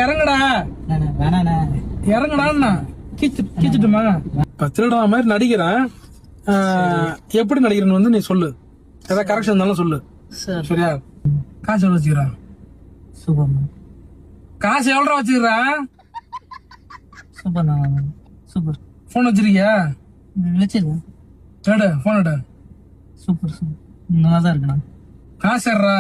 இறங்குடா வேணாண்ணே இறங்குடான்னா கீச்சிட்டுமா திருடா மாதிரி நடிக்கிறேன். எப்படி நடிக்கிறேன்னு வந்து நீ சொல்லு, ஏதாவது கரெக்ஷன் இருந்தாலும் சொல்லு சரியா? காசு எவ்வளவு வச்சுக்கிறா? சூப்பர் காசு எவ்வளோ வச்சுக்கிறா? Super super. போன் வச்சிருக்கியா? வச்சிருக்கேன். எடு போன் எடு. சூப்பர் சூப்பர் நல்லா தான் இருக்குண்ணா. காசு எடுறா.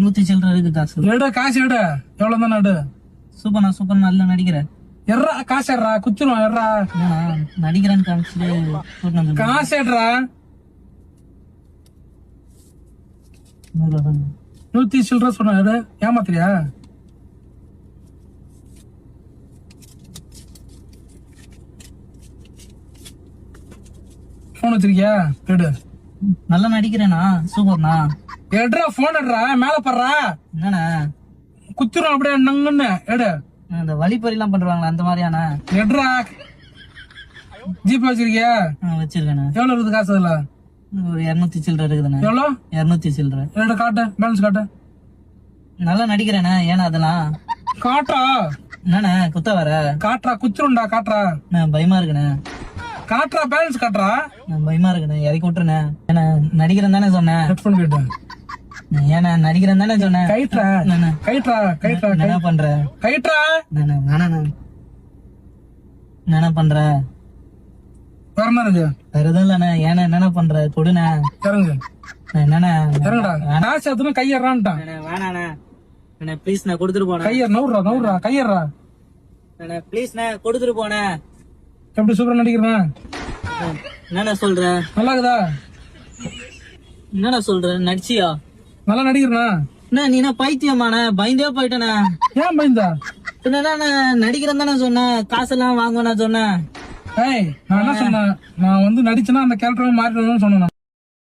100 சில்லற இருக்கு காசு. எடு காசு எடு. எவ்வளவு தானே எடு. சூப்பர்ண்ணா சூப்பர் நல்லா நடிக்கிறேன். எர்றா காசு எட்றா குச்சிரும் எர்றா. நடிக்கிறேன்னு காமிச்சிட்டு காசு எட்றா. 100 சில்லற சொன்ன எடு. ஏமாத்திரியா? போன் வச்சிருக்கியா? எடு. நல்லா நடிக்கிறேண்ணா சூப்பர்ண்ணா. எடுறா போன் எடுறா. மேல படுறா. என்னண்ணா குச்சிரும் அப்படியே நங்குன்னு எடு. இந்த வழிப்பறி எல்லாம் பண்றாங்களா அந்த மாதிரியாண்ணா? எடுறா. ஜிபே வச்சிருக்கியா? வச்சிருக்கேண்ணா. எவ்வளவு இருக்குது காசு? அதுல ஒரு 200 சில்லற இருக்குதுண்ணா. எவ்வளோ? 200 சில்லற. எடு காட்டு. பேலன்ஸ் காட்டு. நல்லா நடிக்கிறேண்ணா. ஏன்னா அதெல்லாம் காட்டா. என்னண்ணா குத்த வர காட்டுறா. குச்சிரும்டா காட்டுறா. நான் பயமா இருக்குண்ணே. காட்டுறா. பேலன்ஸ் காட்டுறா. நான் பயமா இருக்குண்ணே. இறக்கி விட்டுருண்ணே. ஏன்னா நடிக்கிறேன் தானே சொன்னேன். ஹெட்போன் கேட்டேன். ஏன்னா நடிக்கிறேன் தானே சொன்னேன். கைட்ரா கைட்ரா கைட்ரா. என்ன பண்ற? கைட்ரா. என்ன பண்ற? வேற என்ன இருக்கு? வேற எதுவும் இல்லண்ணே. ஏன்னா என்னென்ன பண்ற? கொடுண்ணே. இறங்கு. என்னண்ணே இறங்குடா. காசு எத்தனை கையறான்ட்டான். வேணாண்ணே. என்ன ப்ளீஸ் நான் கொடுத்துட்டு போனேன். கையர் நவுறா நவுறா கையறா. ப்ளீஸ் நான் கொடுத்துட்டு போனேன். எப்படி சூப்பரா நடிக்கிறேன்? என்னண்ணா சொல்ற? நல்லா இருக்குதா? என்னண்ணா சொல்ற? நடிச்சியா? நல்லா நடிக்கிறேனா? என்ன நீ என்ன பைத்தியமாண்ணே? பயந்தே போயிட்டேண்ணே. ஏன் பயந்தா? என்னண்ணா நடிக்கிறேன் தானே சொன்னேன். காசெல்லாம் வாங்குவேன் சொன்னேன். ஏய் நான் என்ன சொன்னேன்? நான் வந்து நடிச்சேன்னா அந்த கேரக்டர் மாறிடணும்னு சொன்னேன்.